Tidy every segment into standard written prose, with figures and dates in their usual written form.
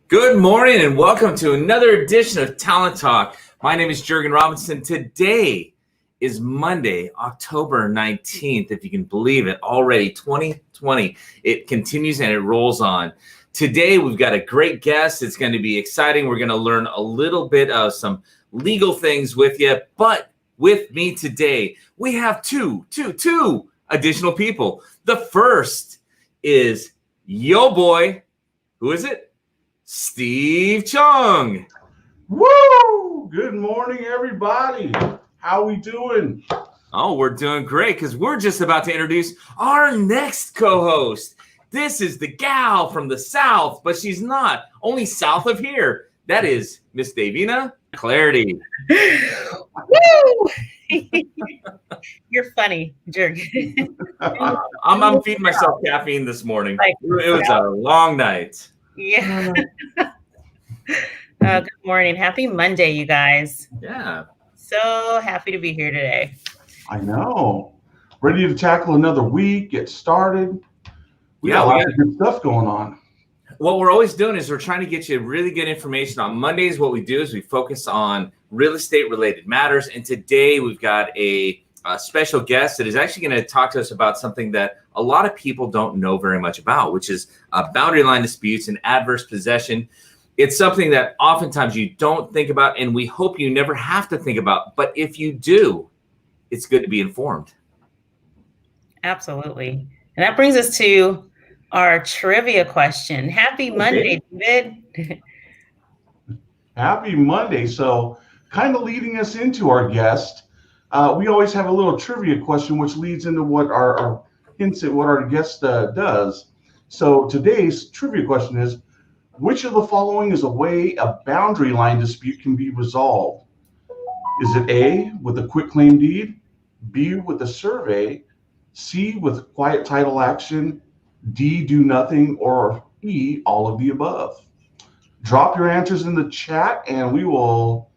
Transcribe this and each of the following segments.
Good morning and welcome to another edition of Talent Talk. My name is Jurgen Robinson. Today is Monday, October 19th. If you can believe it, already 2020. It continues and it rolls on. Today we've got a great guest. It's going to be exciting. We're going to learn a little bit of some legal things with you. But with me today, we have two additional people. The first is yo boy. Who is it? Steve Chung. Woo! Good morning, everybody. How we doing? Oh, we're doing great because we're just about to introduce our next co-host. This is the gal from the South, but she's not only south of here. That is Miss Davina Clarity. Woo! You're funny, Jurgen. I'm feeding myself caffeine this morning. It was a long night. Yeah. Good morning. Happy Monday, you guys. Yeah. So happy to be here today. I know. Ready to tackle another week, get started. We got a lot of good stuff going on. What we're always doing is we're trying to get you really good information. On Mondays, what we do is we focus on real estate related matters. And today we've got a special guest that is actually going to talk to us about something that a lot of people don't know very much about, which is boundary line disputes and adverse possession. It's something that oftentimes you don't think about, and we hope you never have to think about. But if you do, it's good to be informed. Absolutely. And that brings us to our trivia question. Happy Monday, David. Happy Monday. So kind of leading us into our guest, we always have a little trivia question, which leads into what our hints at what our guest does. So today's trivia question is, which of the following is a way a boundary line dispute can be resolved? Is it A, with a quitclaim deed, B, with a survey, C, with quiet title action, D, do nothing, or E, all of the above? Drop your answers in the chat, and we will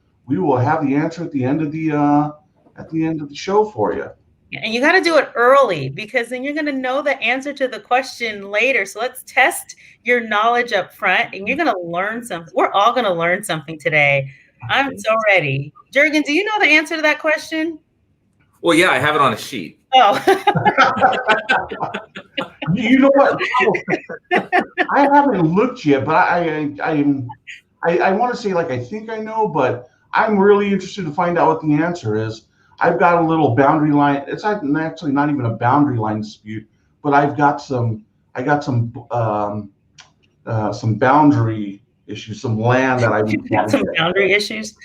have the answer at the end of the show for you. And you got to do it early because then you're going to know the answer to the question later. So let's test your knowledge up front, and you're going to learn something. We're all going to learn something today. I'm so ready. Jurgen, do you know the answer to that question? Well, yeah, I have it on a sheet. Oh. You know what? I haven't looked yet, but I want to say, like, I think I know, but I'm really interested to find out what the answer is. I've got a little boundary line. It's actually not even a boundary line dispute, but I got some boundary issues, some land that I've got some boundary issues.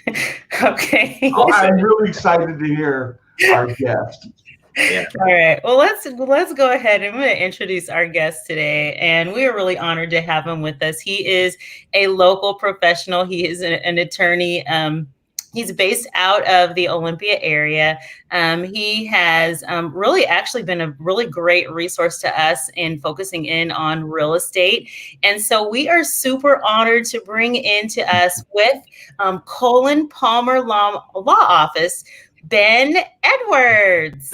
Okay. I'm really excited to hear our guest. Yeah. All right. Well, let's go ahead. I'm going to introduce our guest today, and we are really honored to have him with us. He is a local professional. He is an attorney. He's based out of the Olympia area. He has really actually been a really great resource to us in focusing in on real estate. And so we are super honored to bring into us with Cullen Palmer Law Office, Ben Edwards.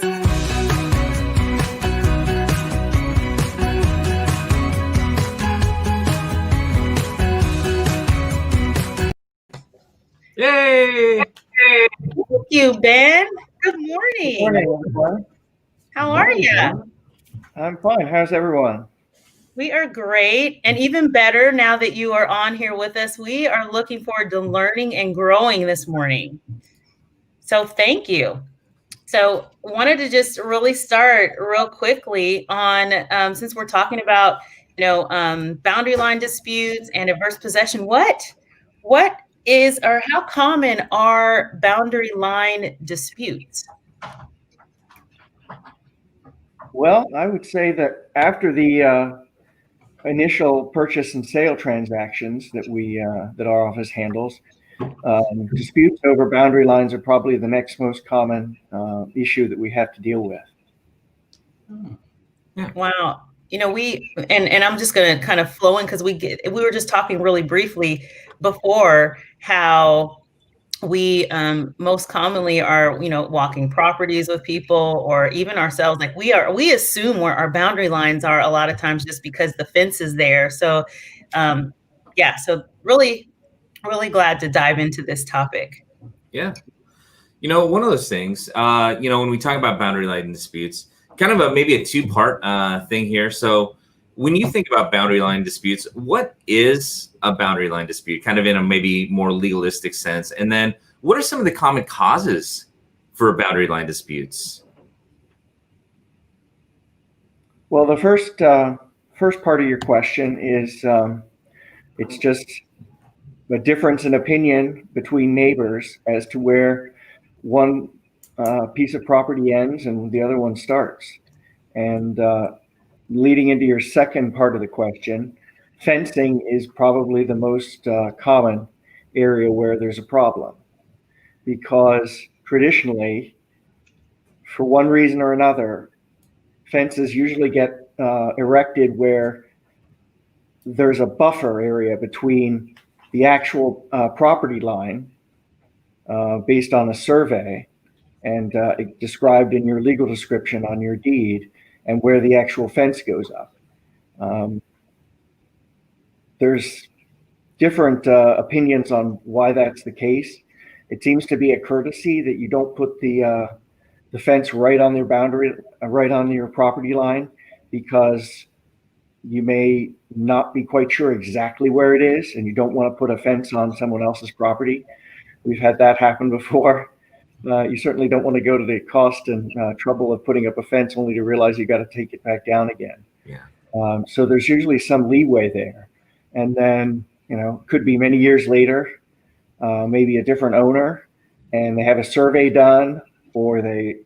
Yay! Thank you, Ben. Good morning. Good morning, everyone. How are you? I'm fine. How's everyone? We are great. And even better, now that you are on here with us, we are looking forward to learning and growing this morning. So thank you. So wanted to just really start real quickly on, since we're talking about, boundary line disputes and adverse possession, what is, or how common are boundary line disputes? Well, I would say that after the initial purchase and sale transactions that our office handles, disputes over boundary lines are probably the next most common issue that we have to deal with. Wow. And I'm just going to kind of flow in because we were just talking really briefly before how we most commonly are, walking properties with people or even ourselves. Like we assume where our boundary lines are a lot of times just because the fence is there. So yeah, so really glad to dive into this topic. Yeah. One of those things, when we talk about boundary line disputes, kind of maybe a two-part thing here. So when you think about boundary line disputes, what is a boundary line dispute, kind of in a maybe more legalistic sense? And then what are some of the common causes for boundary line disputes? Well, the first part of your question is it's just a difference in opinion between neighbors as to where one piece of property ends and the other one starts. And leading into your second part of the question, fencing is probably the most common area where there's a problem, because traditionally, for one reason or another, fences usually get erected where there's a buffer area between the actual property line based on a survey and described in your legal description on your deed, and where the actual fence goes up. There's different opinions on why that's the case. It seems to be a courtesy that you don't put the fence right on their boundary, right on your property line, because you may not be quite sure exactly where it is, and you don't want to put a fence on someone else's property. We've had that happen before. You certainly don't want to go to the cost and trouble of putting up a fence only to realize you got to take it back down again. Yeah. So there's usually some leeway there. And then, could be many years later, maybe a different owner, and they have a survey done, or they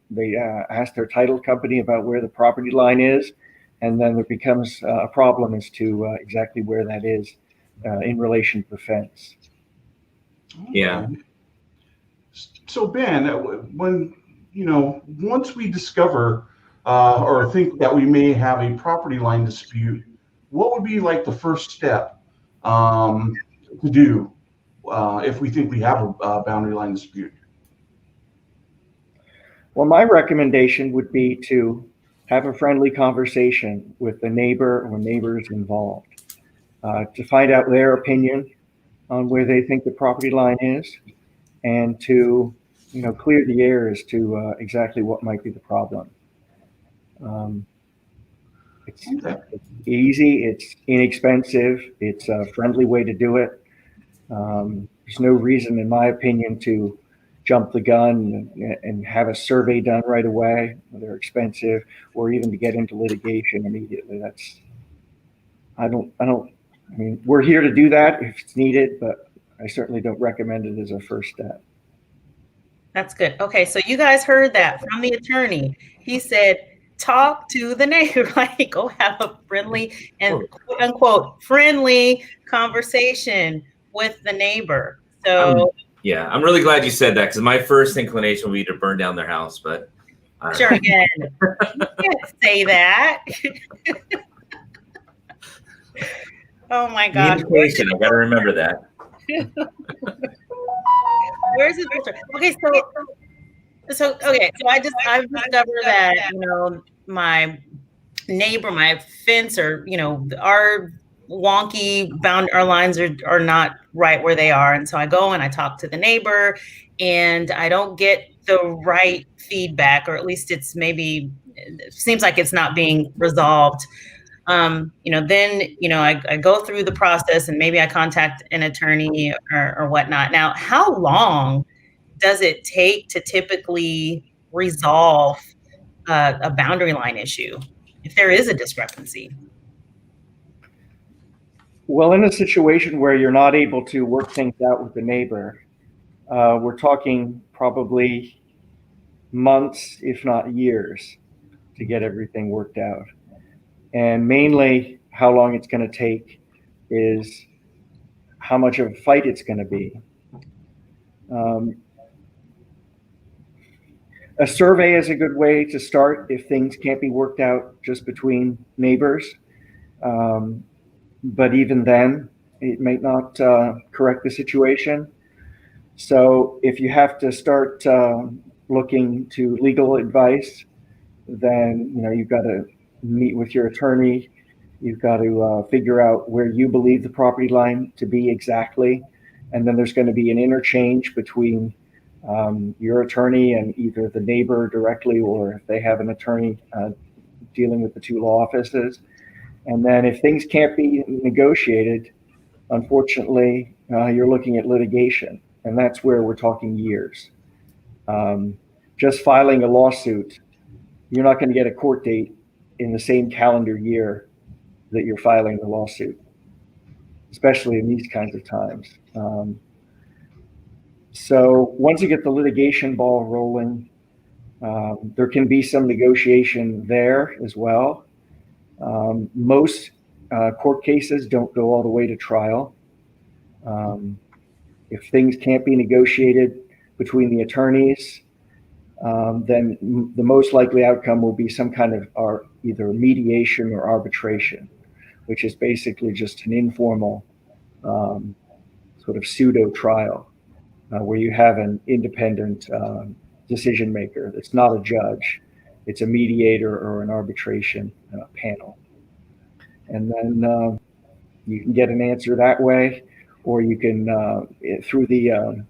ask their title company about where the property line is, and then there becomes a problem as to exactly where that is in relation to the fence. Yeah. So Ben, when once we discover or think that we may have a property line dispute, what would be like the first step to do if we think we have a boundary line dispute? Well, my recommendation would be to have a friendly conversation with the neighbor or neighbors involved to find out their opinion on where they think the property line is, and to clear the air as to exactly what might be the problem. It's easy, it's inexpensive, it's a friendly way to do it. There's no reason, in my opinion, to jump the gun and have a survey done right away. They're expensive, or even to get into litigation immediately. I mean, we're here to do that if it's needed, but I certainly don't recommend it as a first step. That's good. Okay, so you guys heard that from the attorney. He said, talk to the neighbor, like go have a friendly and quote unquote friendly conversation with the neighbor. So I'm really glad you said that, because my first inclination would be to burn down their house, but sure, again, you can't say that. Oh my gosh. Communication, I got to remember that. Where's his picture? Okay, so I've discovered that my neighbor, my fence, or our wonky our lines are not right where they are, and so I go and I talk to the neighbor, and I don't get the right feedback, or at least it seems like it's not being resolved. Then I go through the process, and maybe I contact an attorney or whatnot. Now, how long does it take to typically resolve a boundary line issue if there is a discrepancy? Well, in a situation where you're not able to work things out with the neighbor, we're talking probably months, if not years, to get everything worked out. And mainly how long it's going to take is how much of a fight it's going to be. A survey is a good way to start if things can't be worked out just between neighbors. But even then, it may not correct the situation. So if you have to start looking to legal advice, then you've got to meet with your attorney, You've got to figure out where you believe the property line to be exactly. And then there's going to be an interchange between your attorney and either the neighbor directly, or if they have an attorney dealing with the two law offices. And then if things can't be negotiated, unfortunately, you're looking at litigation. And that's where we're talking years. Just filing a lawsuit, you're not going to get a court date in the same calendar year that you're filing the lawsuit, especially in these kinds of times. So once you get the litigation ball rolling, there can be some negotiation there as well. Most court cases don't go all the way to trial. If things can't be negotiated between the attorneys, then the most likely outcome will be some kind of either mediation or arbitration, which is basically just an informal sort of pseudo trial where you have an independent decision maker that's not a judge. It's a mediator or an arbitration panel. And then you can get an answer that way, or you can, through the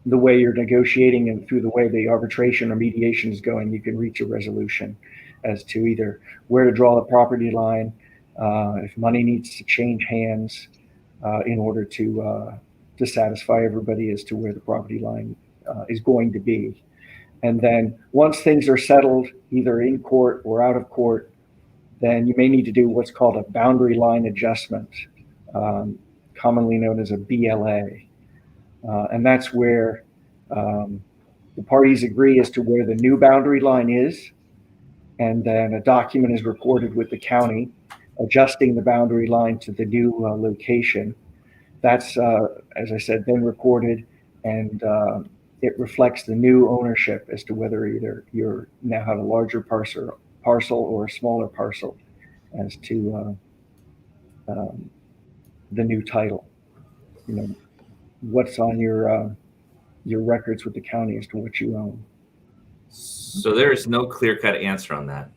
way you're negotiating and through the way the arbitration or mediation is going, you can reach a resolution as to either where to draw the property line, if money needs to change hands in order to satisfy everybody as to where the property line is going to be. And then once things are settled, either in court or out of court, then you may need to do what's called a boundary line adjustment, commonly known as a BLA. And that's where the parties agree as to where the new boundary line is. And then a document is recorded with the county adjusting the boundary line to the new location. That's, as I said, then recorded, and it reflects the new ownership as to whether either you now have a larger parcel or a smaller parcel as to the new title. You know, what's on your records with the county as to what you own. So there is no clear-cut answer on that.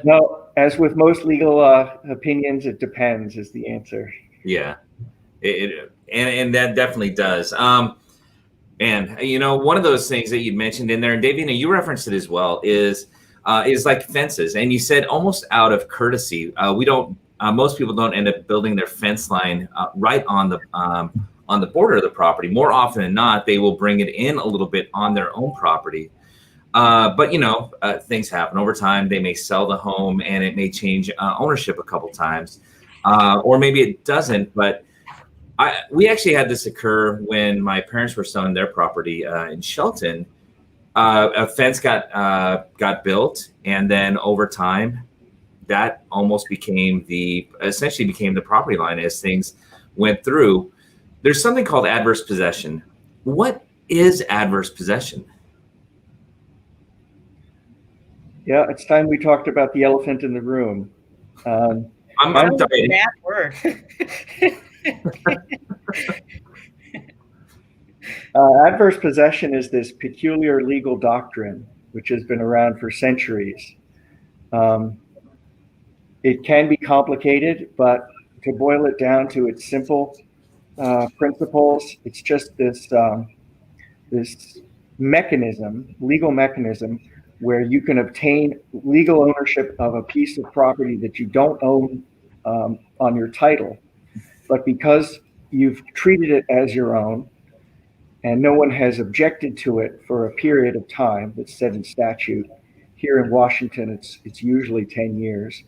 No, as with most legal opinions, it depends is the answer. Yeah, and that definitely does. And you know, one of those things that you mentioned in there, and Dave, you referenced it as well, is like fences. And you said almost out of courtesy, we don't. Most people don't end up building their fence line right on the border of the property. More often than not, they will bring it in a little bit on their own property. But you know, things happen over time. They may sell the home, and it may change ownership a couple times, or maybe it doesn't. But we actually had this occur when my parents were selling their property in Shelton. A fence got built, and then over time, that almost essentially became the property line as things went through. There's something called adverse possession. What is adverse possession? Yeah, it's time we talked about the elephant in the room. I'm dying. Bad word. Adverse possession is this peculiar legal doctrine which has been around for centuries. It can be complicated, but to boil it down to its simple principles, it's just this mechanism, legal mechanism, where you can obtain legal ownership of a piece of property that you don't own on your title, but because you've treated it as your own and no one has objected to it for a period of time that's set in statute. Here in Washington, it's usually 10 years.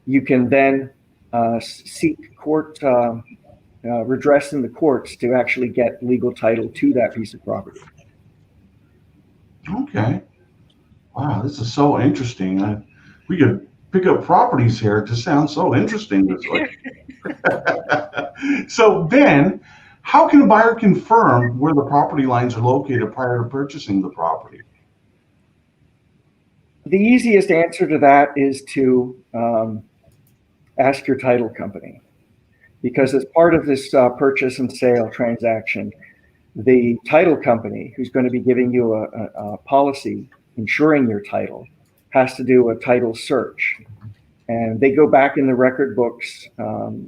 You can then seek court redress in the courts to actually get legal title to that piece of property. Okay. Wow, this is so interesting. We could pick up properties here. It just sounds so interesting this way. So then, how can a buyer confirm where the property lines are located prior to purchasing the property? The easiest answer to that is to ask your title company, because as part of this purchase and sale transaction, the title company, who's going to be giving you a policy insuring your title, has to do a title search. And they go back in the record books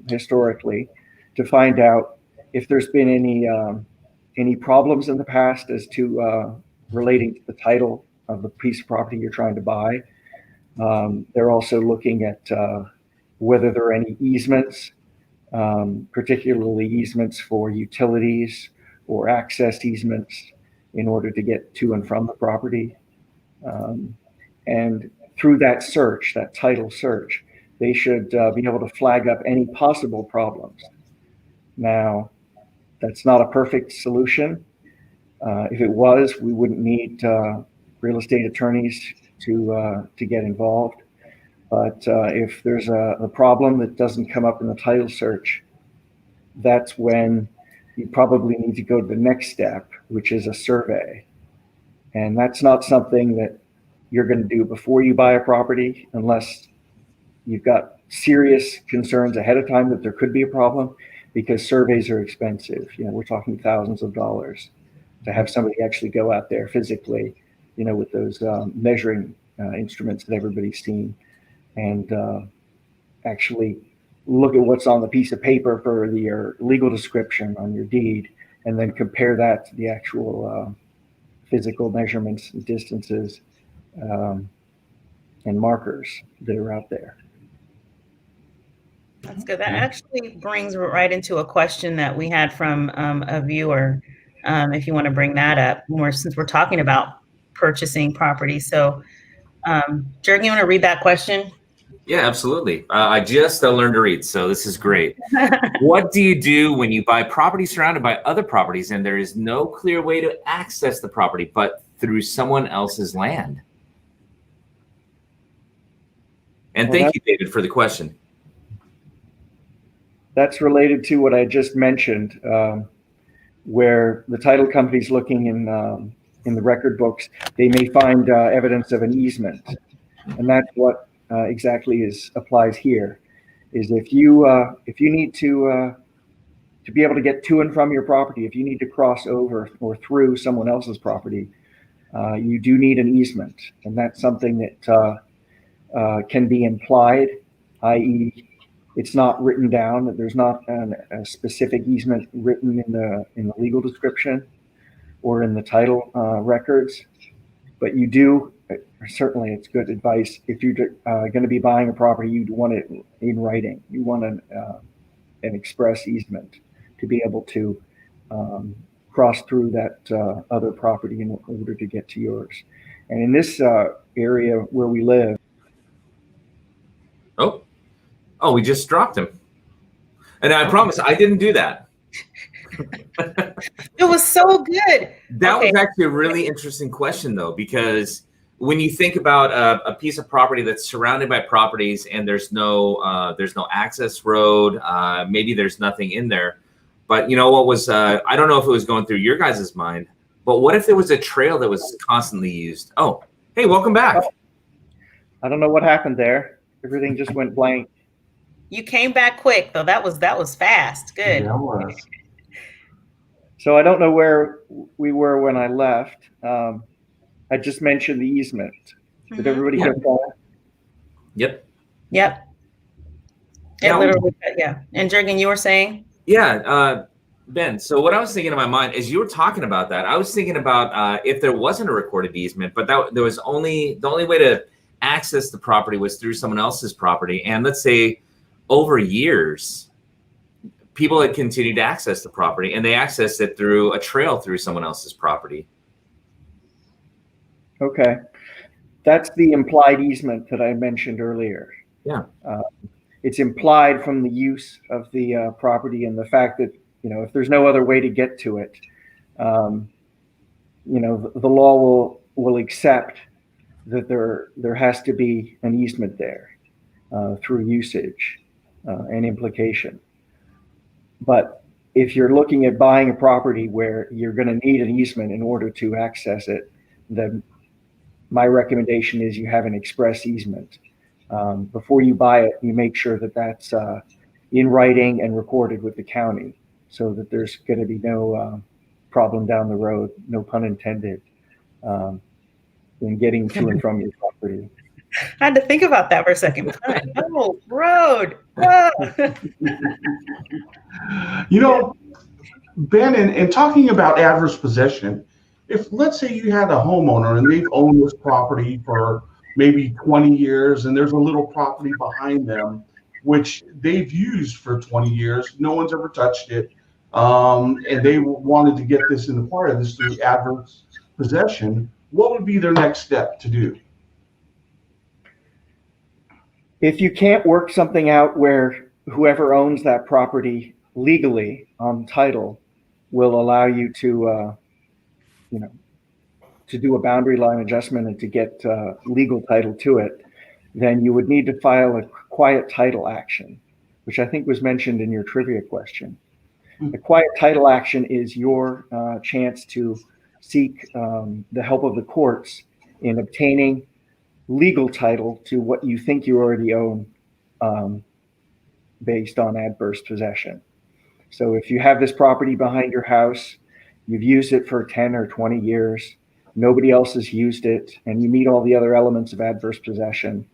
historically to find out if there's been any problems in the past as to relating to the title of the piece of property you're trying to buy. They're also looking at whether there are any easements, particularly easements for utilities or access easements in order to get to and from the property. And through that search, that title search, they should be able to flag up any possible problems. Now, that's not a perfect solution. If it was, we wouldn't need real estate attorneys to get involved. But if there's a problem that doesn't come up in the title search, that's when you probably need to go to the next step, which is a survey. And that's not something that you're going to do before you buy a property unless you've got serious concerns ahead of time that there could be a problem, because surveys are expensive. We're talking thousands of dollars to have somebody actually go out there physically, with those measuring instruments that everybody's seen, and actually look at what's on the piece of paper for your legal description on your deed, and then compare that to the actual physical measurements and distances and markers that are out there. That's good. That actually brings right into a question that we had from a viewer. If you want to bring that up more, since we're talking about purchasing property. So, Jurgen, you want to read that question? Yeah, absolutely. I just learned to read, so this is great. What do you do when you buy property surrounded by other properties and there is no clear way to access the property but through someone else's land? And thank you, David, for the question. That's related to what I just mentioned, where the title company's looking in the record books. They may find evidence of an easement, and that's what exactly applies here. Is if you need to be able to get to and from your property, if you need to cross over or through someone else's property, you do need an easement, and that's something that can be implied, i.e., it's not written down, that there's not a specific easement written in the legal description or in the title records, but you do. Certainly, it's good advice. If you're going to be buying a property, you'd want it in writing. You want an express easement to be able to cross through that other property in order to get to yours. And in this area where we live. Oh, we just dropped him. And I promise I didn't do that. It was so good. That was actually a really interesting question, though, because when you think about a piece of property that's surrounded by properties and there's no access road, maybe there's nothing in there. But what was, I don't know if it was going through your guys' mind, but what if there was a trail that was constantly used? Oh, hey, welcome back. I don't know what happened there. Everything just went blank. You came back quick, though. That was fast. Good. Yeah, it was. So I don't know where we were when I left. I just mentioned the easement. Did everybody get that? Yep. Yep. Yeah. And Jurgen, you were saying? Yeah, Ben. So what I was thinking in my mind as you were talking about that, I was thinking about if there wasn't a recorded easement, but there was the only way to access the property was through someone else's property, and let's say over years, people had continued to access the property, and they accessed it through a trail through someone else's property. Okay. That's the implied easement that I mentioned earlier. Yeah. It's implied from the use of the property and the fact that, if there's no other way to get to it, the law will accept that there has to be an easement there through usage and implication. But if you're looking at buying a property where you're going to need an easement in order to access it, then my recommendation is you have an express easement. Before you buy it, you make sure that that's in writing and recorded with the county so that there's going to be no problem down the road, no pun intended, in getting to and from your property. I had to think about that for a second. Oh, road. Ah. You know, Ben, in talking about adverse possession, if let's say you had a homeowner and they've owned this property for maybe 20 years and there's a little property behind them, which they've used for 20 years, no one's ever touched it, and they wanted to get this and acquire this through adverse possession, what would be their next step to do? If you can't work something out where whoever owns that property legally on title will allow you to, to do a boundary line adjustment and to get legal title to it, then you would need to file a quiet title action, which I think was mentioned in your trivia question. The quiet title action is your chance to seek the help of the courts in obtaining legal title to what you think you already own based on adverse possession. So if you have this property behind your house, you've used it for 10 or 20 years, nobody else has used it, and you meet all the other elements of adverse possession,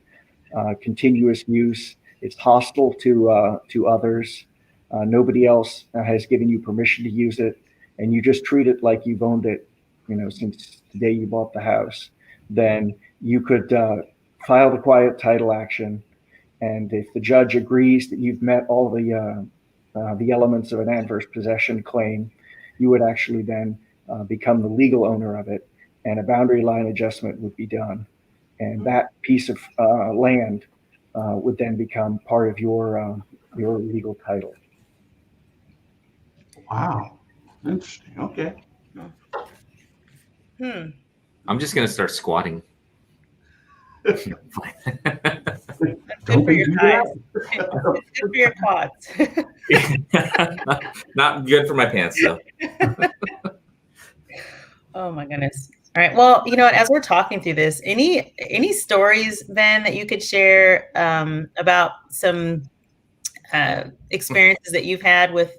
continuous use, it's hostile to others, nobody else has given you permission to use it, and you just treat it like you've owned it, since the day you bought the house, then you could file the quiet title action. And if the judge agrees that you've met all the elements of an adverse possession claim, you would actually then become the legal owner of it, and a boundary line adjustment would be done. And that piece of land would then become part of your legal title. Wow, interesting. Okay. I'm just going to start squatting. Good for your thighs. Good for your quads. Not good for my pants, though. Oh my goodness. All right. Well, as we're talking through this, any stories, Ben, that you could share about some experiences that you've had with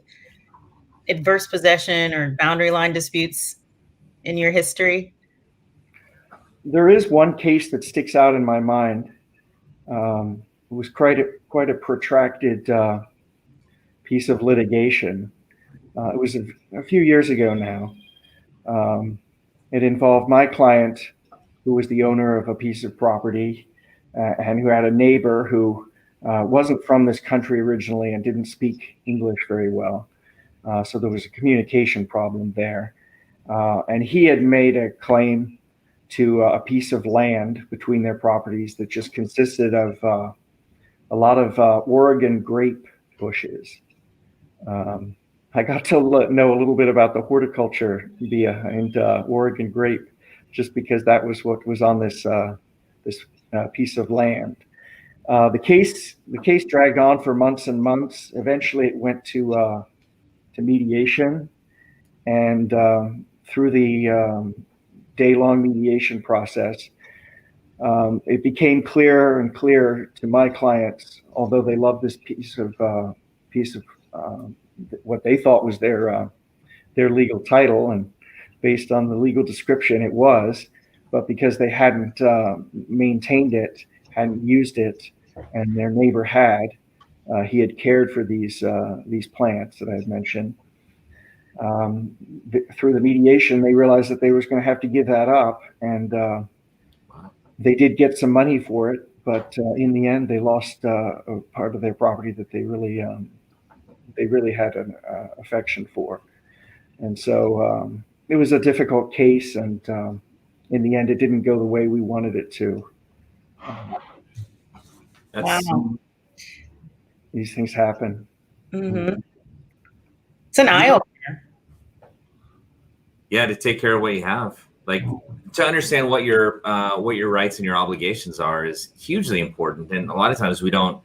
adverse possession or boundary line disputes in your history? There is one case that sticks out in my mind. It was quite a protracted piece of litigation. It was a few years ago now. It involved my client, who was the owner of a piece of property, and who had a neighbor who wasn't from this country originally and didn't speak English very well. So there was a communication problem there. And he had made a claim to a piece of land between their properties that just consisted of a lot of Oregon grape bushes. I got to know a little bit about the horticulture and Oregon grape, just because that was what was on this piece of land. The case dragged on for months and months. Eventually, it went to mediation, and through the day-long mediation process, it became clearer and clearer to my clients, although they loved this piece of what they thought was their legal title, and based on the legal description, it was, but because they hadn't maintained it, hadn't used it, and their neighbor had, he had cared for these plants that I had mentioned. Through the mediation, they realized that they was going to have to give that up, and they did get some money for it, but in the end, they lost a part of their property that they really had an affection for. And so it was a difficult case, and in the end, it didn't go the way we wanted it to. Wow. These things happen. Mm-hmm. It's an eye-opener. Yeah, to take care of what you have, like to understand what your rights and your obligations are is hugely important. And a lot of times we don't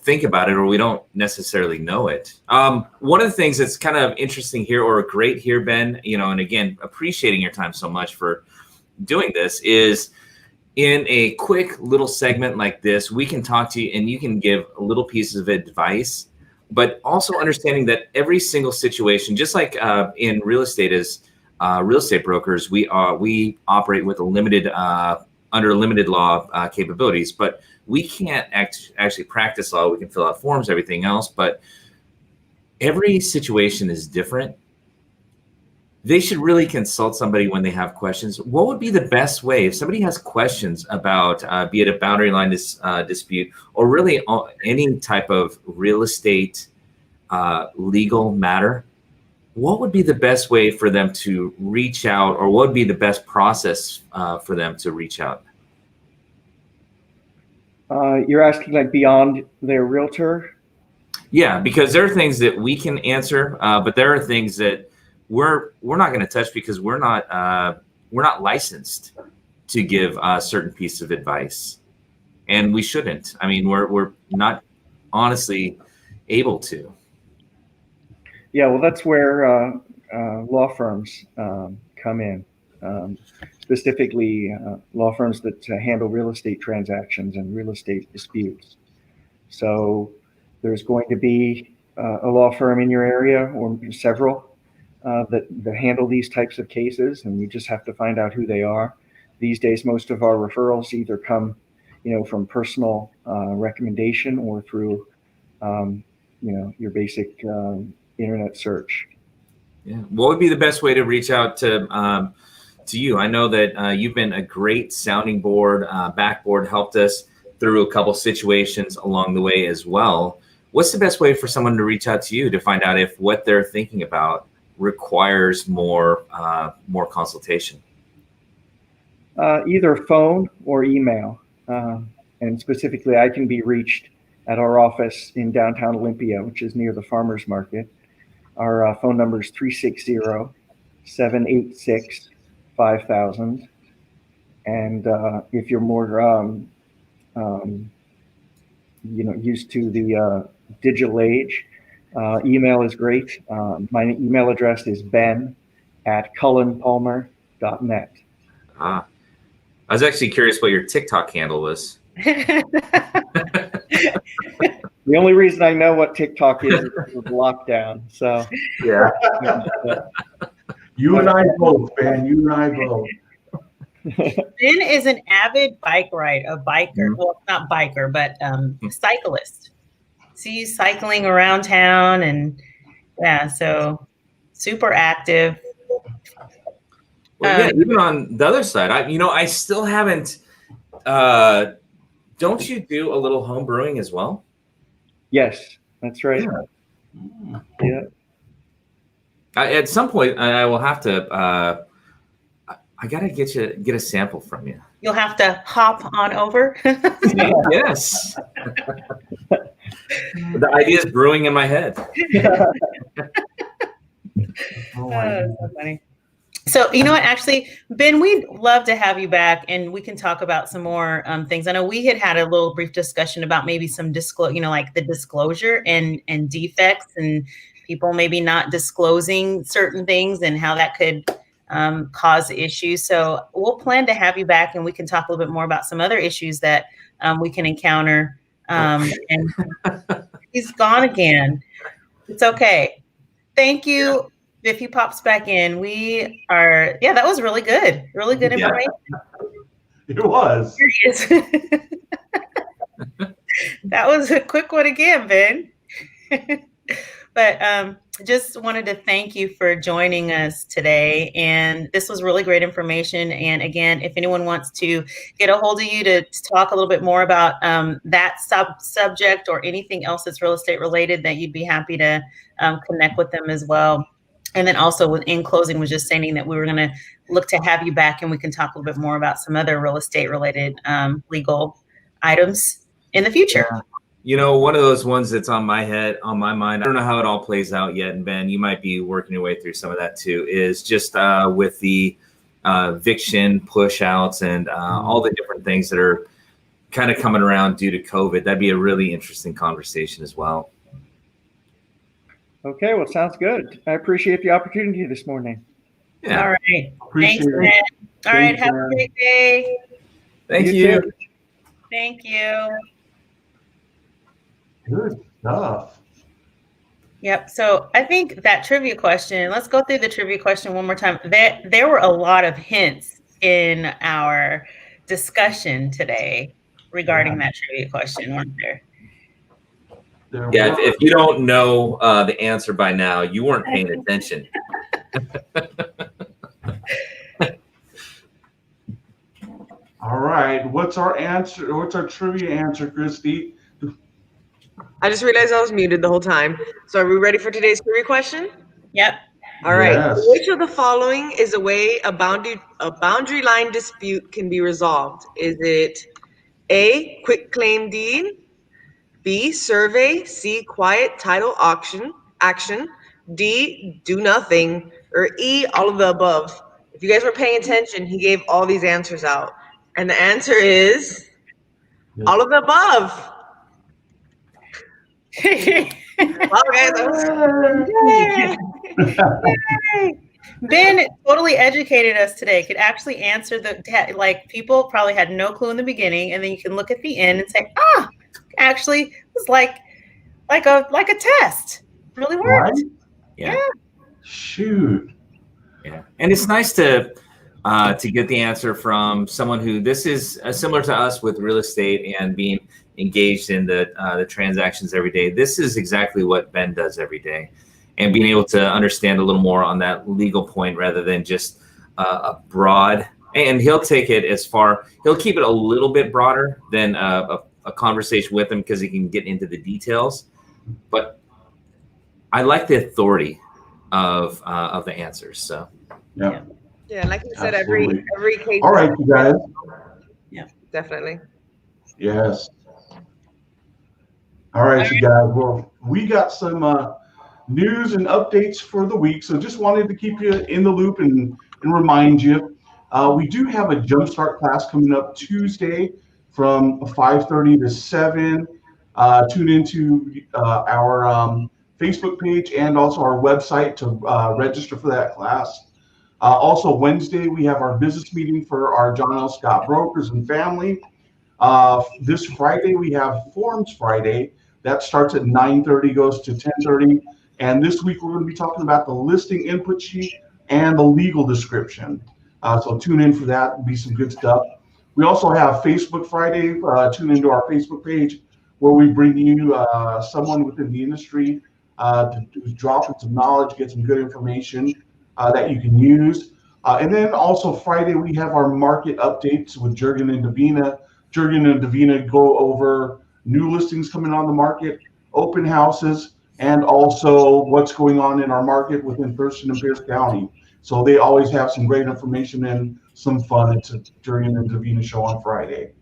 think about it, or we don't necessarily know it. One of the things that's kind of interesting here, or great here, Ben, and again, appreciating your time so much for doing this, is in a quick little segment like this, we can talk to you and you can give a little piece of advice, but also understanding that every single situation, just like in real estate, as real estate brokers, we operate with a limited under limited law capabilities. But we can't actually practice law. We can fill out forms, everything else, but every situation is different. They should really consult somebody when they have questions. What would be the best way if somebody has questions about, be it a boundary line dispute or really any type of real estate legal matter? What would be the best way for them to reach out, or what would be the best process for them to reach out? You're asking like beyond their realtor? Yeah, because there are things that we can answer, but there are things that we're not going to touch because we're not licensed to give a certain piece of advice, and we shouldn't. I mean, we're not honestly able to. Yeah, well, that's where law firms come in, specifically law firms that handle real estate transactions and real estate disputes. So there's going to be a law firm in your area or several that handle these types of cases, and you just have to find out who they are. These days, most of our referrals either come, from personal recommendation or through, your basic internet search. Yeah. What would be the best way to reach out to you? I know that you've been a great sounding board, backboard, helped us through a couple situations along the way as well. What's the best way for someone to reach out to you to find out if what they're thinking about requires more consultation? Either phone or email. And specifically, I can be reached at our office in downtown Olympia, which is near the farmers market. Our phone number is 360-786-5000. And if you're more, used to the digital age, email is great. My email address is ben@cullenpalmer.net. I was actually curious what your TikTok handle was. The only reason I know what TikTok is lockdown. So yeah. You and I both, Ben. You and I both. Ben is an avid biker. Mm-hmm. Well, not biker, but cyclist. See you cycling around town, and so super active. Well, yeah, even on the other side, I still haven't. Don't you do a little home brewing as well? Yes, that's right. Yeah. At some point, I will have to. I gotta get a sample from you. You'll have to hop on over. Yes. The idea is brewing in my head. So funny. So, you know what, actually, Ben, we'd love to have you back and we can talk about some more things. I know we had a little brief discussion about maybe some like the disclosure and defects and people maybe not disclosing certain things and how that could cause issues. So we'll plan to have you back and we can talk a little bit more about some other issues that we can encounter. And he's gone again. It's okay. Thank you. If he pops back in, that was really good. Really good information. It was. Here he is. That was a quick one again, Ben. But just wanted to thank you for joining us today. And this was really great information. And again, if anyone wants to get a hold of you to talk a little bit more about that subject or anything else that's real estate related, that you'd be happy to connect with them as well. And then also in closing was just saying that we were going to look to have you back and we can talk a little bit more about some other real estate related legal items in the future. One of those ones that's on my mind, I don't know how it all plays out yet. And Ben, you might be working your way through some of that too, is just with the eviction push outs and all the different things that are kind of coming around due to COVID. That'd be a really interesting conversation as well. Okay, well, sounds good. I appreciate the opportunity this morning. Yeah. All right. Appreciate Thanks, Ben. All right. Have a great day. Thank you. Thank you. Good stuff. Yep. So I think that trivia question, let's go through the trivia question one more time. There were a lot of hints in our discussion today regarding that trivia question, weren't there? Yeah, if you don't know the answer by now, you weren't paying attention. All right. What's our answer? What's our trivia answer, Christy? I just realized I was muted the whole time. So are we ready for today's trivia question? Yep. All right. Yes. Which of the following is a way a boundary line dispute can be resolved? Is it A, quick claim deed, B, survey, C, quiet title action, D, do nothing, or E, all of the above? If you guys were paying attention, he gave all these answers out. And the answer is all of the above. Wow, guys, Yay. Ben totally educated us today. Could actually answer like people probably had no clue in the beginning, and then you can look at the end and say, actually it was like a test. Really worked. Right? Yeah. Shoot. Yeah, and it's nice to get the answer from someone who this is similar to us with real estate and being engaged in the transactions every day. This is exactly what Ben does every day, and being able to understand a little more on that legal point rather than just a broad. And he'll take it as far. He'll keep it a little bit broader than a conversation with him because he can get into the details. But I like the authority of the answers. So Yeah. Yeah, like you said, Absolutely. every case. All right, you guys. Yeah, Definitely. Yes. All right, you guys. Well, we got some news and updates for the week, so just wanted to keep you in the loop and remind you. We do have a Jumpstart class coming up Tuesday from 5:30 to 7. Tune into our Facebook page and also our website to register for that class. Also, Wednesday, we have our business meeting for our John L. Scott brokers and family. This Friday, we have Forms Friday. That starts at 9:30, goes to 10:30. And this week, we're going to be talking about the listing input sheet and the legal description. So tune in for that. It'll be some good stuff. We also have Facebook Friday. Tune into our Facebook page where we bring you someone within the industry to drop in some knowledge, get some good information that you can use. And then also Friday, we have our market updates with Jurgen and Davina. Jurgen and Davina go over new listings coming on the market, open houses, and also what's going on in our market within Thurston and Pierce County. So they always have some great information and some fun. It's a Jurgen and Davina show on Friday.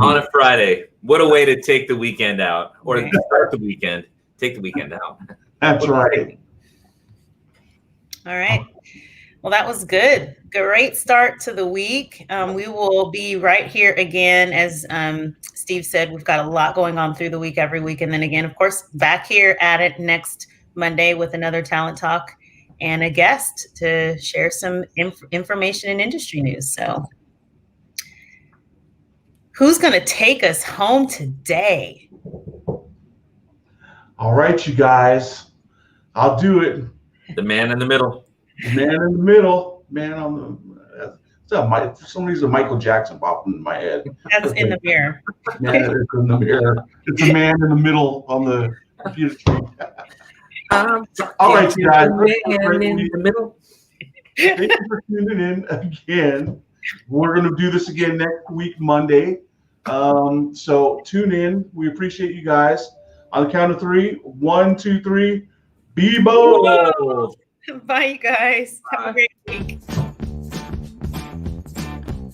on a Friday, what a way to take the weekend out, or to start the weekend. Take the weekend out. That's right. All right. Well, that was good. Great start to the week. We will be right here again. As Steve said, we've got a lot going on through the week, every week. And then again, of course, back here at it next Monday with another talent talk and a guest to share some information and industry news. So who's going to take us home today? All right, you guys. I'll do it. The man in the middle. The man in the middle. Man on the. For some reason, Michael Jackson popped into my head. That's in the mirror. Man, it's in the mirror. It's a man in the middle on the computer screen. All right, you guys. Man in the middle. Thank you for tuning in again. We're going to do this again next week, Monday. So tune in. We appreciate you guys. On the count of 3, 1, 2, 3. Be bold. Bye, you guys. Have a great week.